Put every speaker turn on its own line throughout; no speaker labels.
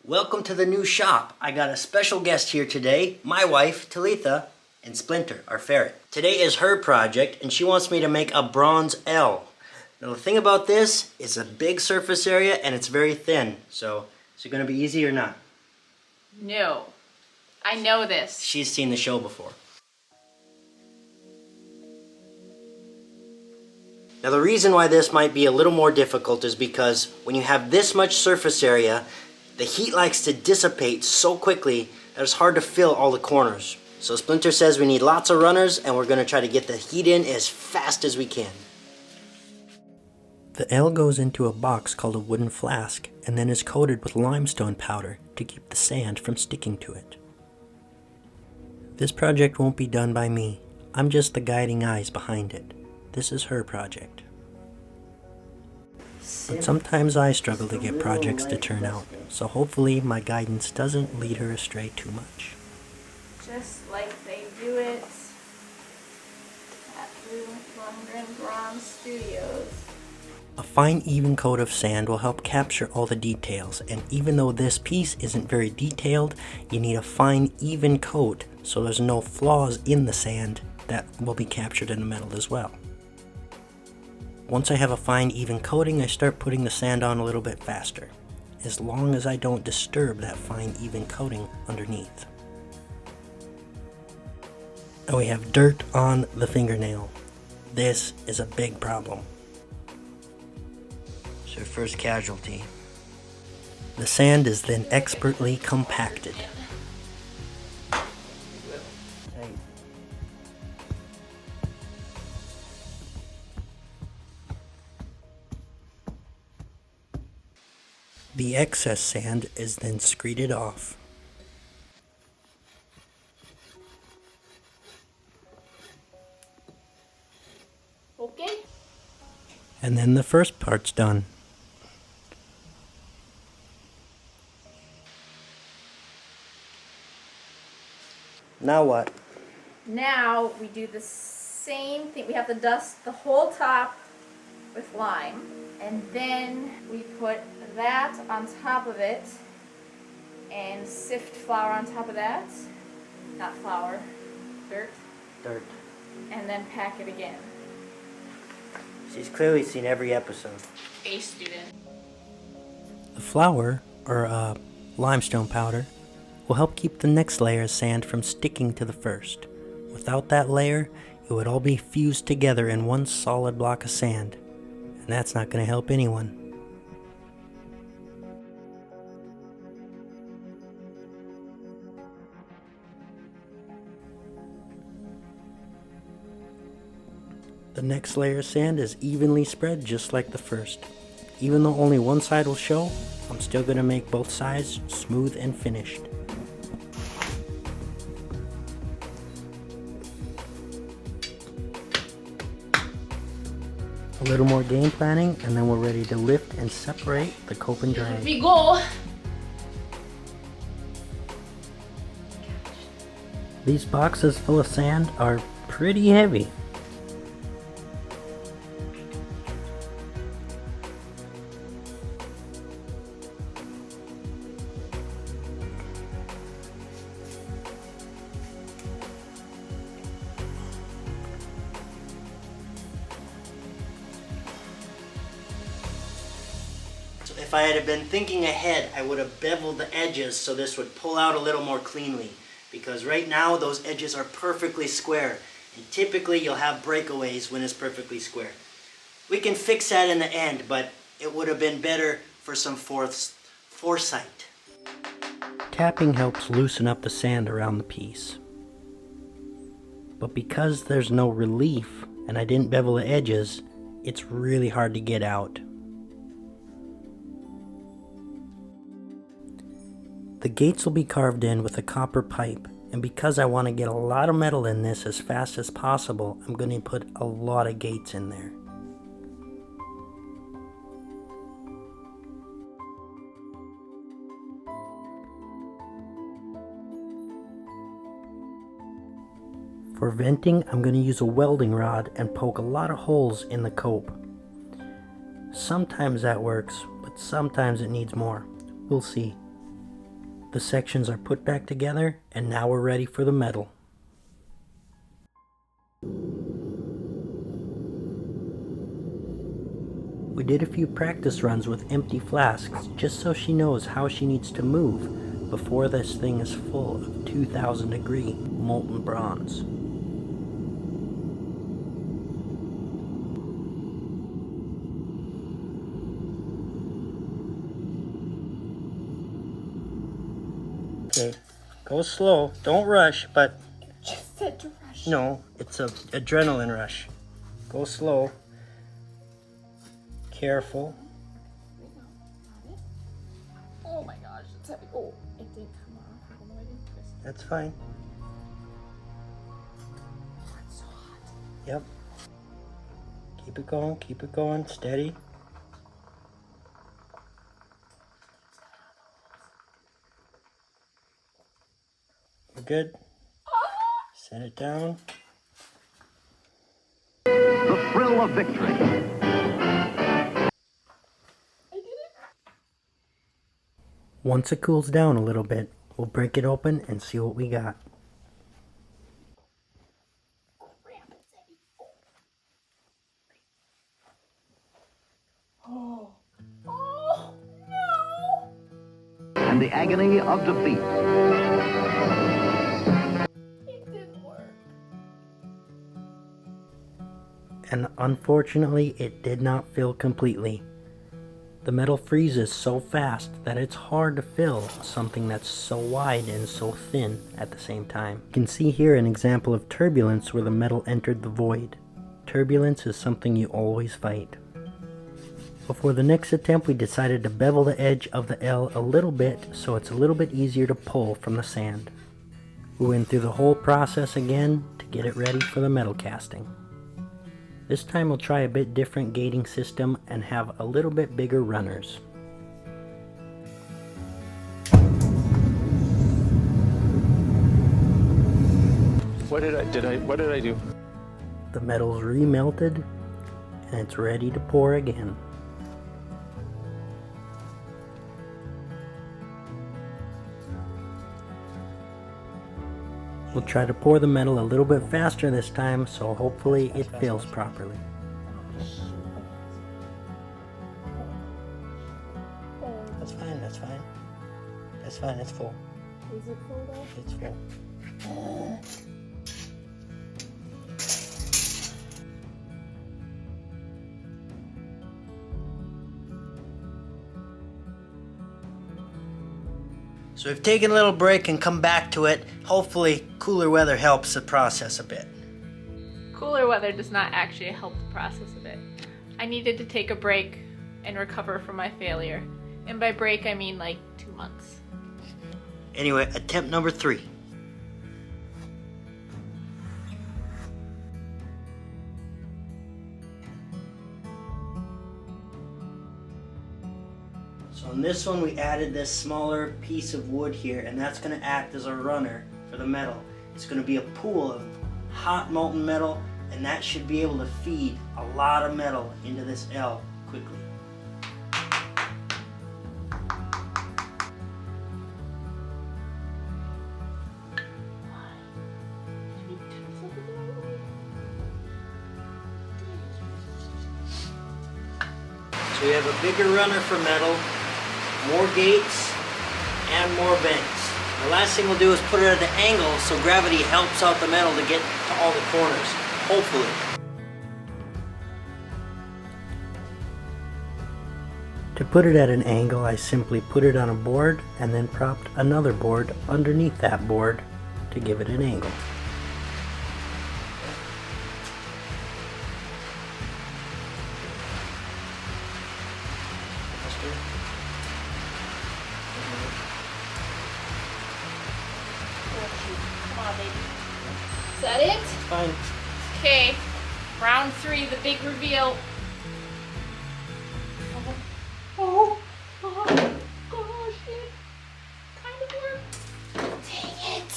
Welcome to the new shop. I got a special guest here today, my wife, Talitha, and Splinter, our ferret. Today is her project, and she wants me to make a bronze L. Now the thing about this, it's a big surface area and it's very thin. So, is it going to be easy or not?
No. I know this.
She's seen the show before. Now the reason why this might be a little more difficult is because when you have this much surface area, the heat likes to dissipate so quickly that it's hard to fill all the corners. So Splinter says we need lots of runners and we're going to try to get the heat in as fast as we can. The L goes into a box called a wooden flask and then is coated with limestone powder to keep the sand from sticking to it. This project won't be done by me. I'm just the guiding eyes behind it. This is her project. But sometimes I struggle to get projects to turn out, so hopefully my guidance doesn't lead her astray too much.
Just like they do it at Lundgren Bronze Studios.
A fine even coat of sand will help capture all the details, and even though this piece isn't very detailed, you need a fine even coat so there's no flaws in the sand that will be captured in the metal as well. Once I have a fine even coating, I start putting the sand on a little bit faster, as long as I don't disturb that fine even coating underneath. And we have dirt on the fingernail. This is a big problem. It's our first casualty. The sand is then expertly compacted. The excess sand is then screeded off.
Okay.
And then the first part's done. Now what?
Now we do the same thing. We have to dust the whole top with lime. And then we put that on top of it and sift flour on top of that. Not flour, dirt.
Dirt.
And then pack it again.
She's clearly seen every episode.
A student.
The flour, or limestone powder, will help keep the next layer of sand from sticking to the first. Without that layer, it would all be fused together in one solid block of sand. And that's not going to help anyone. The next layer of sand is evenly spread just like the first. Even though only one side will show, I'm still going to make both sides smooth and finished. A little more game planning and then we're ready to lift and separate the cope and drag.
We go!
These boxes full of sand are pretty heavy. If I had been thinking ahead, I would have beveled the edges so this would pull out a little more cleanly. Because right now, those edges are perfectly square. And typically, you'll have breakaways when it's perfectly square. We can fix that in the end, but it would have been better for some foresight. Tapping helps loosen up the sand around the piece. But because there's no relief, and I didn't bevel the edges, it's really hard to get out. The gates will be carved in with a copper pipe, and because I want to get a lot of metal in this as fast as possible, I'm going to put a lot of gates in there. For venting, I'm going to use a welding rod and poke a lot of holes in the cope. Sometimes that works, but sometimes it needs more. We'll see. The sections are put back together, and now we're ready for the metal. We did a few practice runs with empty flasks just so she knows how she needs to move before this thing is full of 2000 degree molten bronze. Okay, go slow, don't rush, but...
You just said to rush.
No, it's a adrenaline rush. Go slow. Careful.
Oh my gosh, it's heavy. Oh, it did come off. I don't know, I didn't twist it.
That's fine.
Oh, it's so hot.
Yep. Keep it going, steady. We're good. Set it down.
The thrill of victory.
I did it.
Once it cools down a little bit, we'll break it open and see what we got.
Crap, it's heavy. Oh. Oh, no.
And the agony of defeat.
It didn't work.
And unfortunately, it did not fill completely. The metal freezes so fast that it's hard to fill something that's so wide and so thin at the same time. You can see here an example of turbulence where the metal entered the void. Turbulence is something you always fight. Before the next attempt, we decided to bevel the edge of the L a little bit so it's a little bit easier to pull from the sand. We went through the whole process again to get it ready for the metal casting. This time we'll try a bit different gating system and have a little bit bigger runners.
What did I do?
The metal's remelted and it's ready to pour again. We'll try to pour the metal a little bit faster this time, so hopefully it fills properly. That's fine, that's fine. That's fine, it's full.
Is it full though?
It's full. So we've taken a little break and come back to it. Hopefully cooler weather helps the process a bit.
Cooler weather does not actually help the process a bit. I needed to take a break and recover from my failure. And by break, I mean like 2 months.
Anyway, attempt number 3. So on this one, we added this smaller piece of wood here, and that's going to act as a runner for the metal. It's going to be a pool of hot molten metal, and that should be able to feed a lot of metal into this L quickly. So we have a bigger runner for metal, more gates, and more vents. The last thing we'll do is put it at an angle so gravity helps out the metal to get to all the corners, hopefully. To put it at an angle, I simply put it on a board and then propped another board underneath that board to give it an angle.
Come on, baby. Is that it?
Fine.
Okay. Round 3, the big reveal. Oh gosh, it kind of worked. Dang it.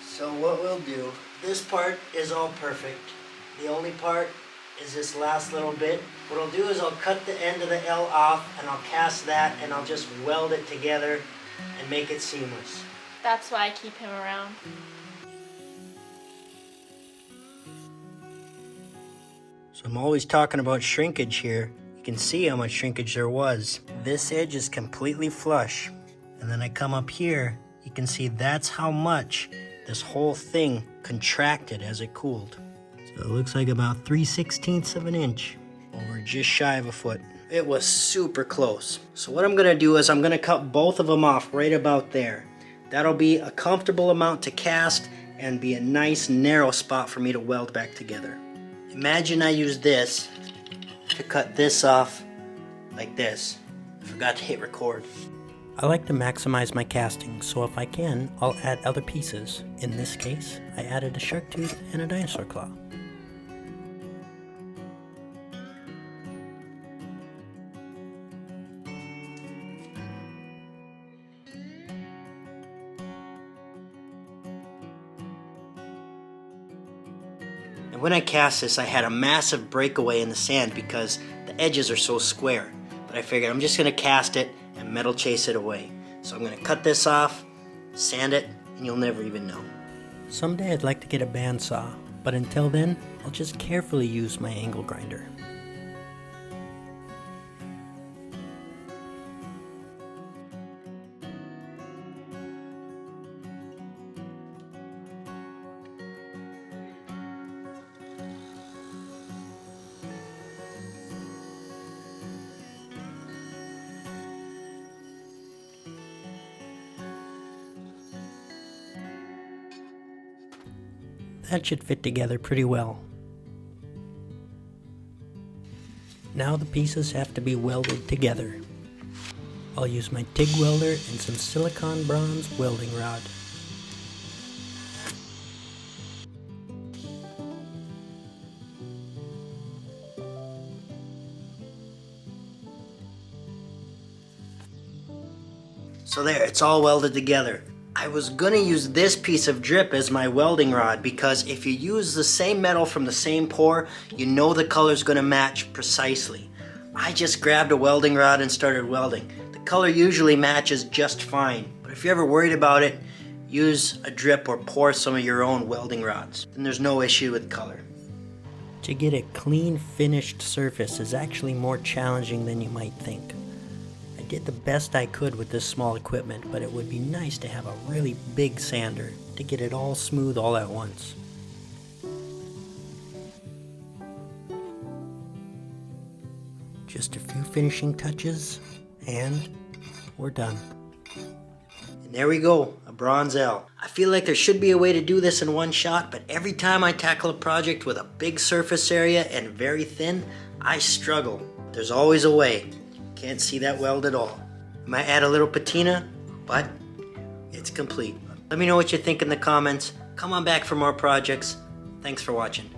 So what we'll do, this part is all perfect. The only part is this last little bit. What I'll do is I'll cut the end of the L off and I'll cast that and I'll just weld it together and make it seamless.
That's why I keep him around.
So I'm always talking about shrinkage here. You can see how much shrinkage there was. This edge is completely flush. And then I come up here, you can see that's how much this whole thing contracted as it cooled. So it looks like about 3/16 of an inch, or just shy of a foot. It was super close. So what I'm gonna do is I'm gonna cut both of them off right about there. That'll be a comfortable amount to cast and be a nice narrow spot for me to weld back together. Imagine I use this to cut this off like this. I forgot to hit record. I like to maximize my casting, so if I can, I'll add other pieces. In this case, I added a shark tooth and a dinosaur claw. And when I cast this, I had a massive breakaway in the sand because the edges are so square. But I figured I'm just gonna cast it and metal chase it away. So I'm gonna cut this off, sand it, and you'll never even know. Someday I'd like to get a bandsaw, but until then, I'll just carefully use my angle grinder. That should fit together pretty well. Now the pieces have to be welded together. I'll use my TIG welder and some silicone bronze welding rod. So there, it's all welded together. I was gonna use this piece of drip as my welding rod because if you use the same metal from the same pour, you know the color's gonna match precisely. I just grabbed a welding rod and started welding. The color usually matches just fine, but if you're ever worried about it, use a drip or pour some of your own welding rods. Then there's no issue with color. To get a clean finished surface is actually more challenging than you might think. I did the best I could with this small equipment, but it would be nice to have a really big sander to get it all smooth all at once. Just a few finishing touches, and we're done. And there we go, a bronze L. I feel like there should be a way to do this in one shot, but every time I tackle a project with a big surface area and very thin, I struggle. There's always a way. Can't see that weld at all. Might add a little patina, but it's complete. Let me know what you think in the comments. Come on back for more projects. Thanks for watching.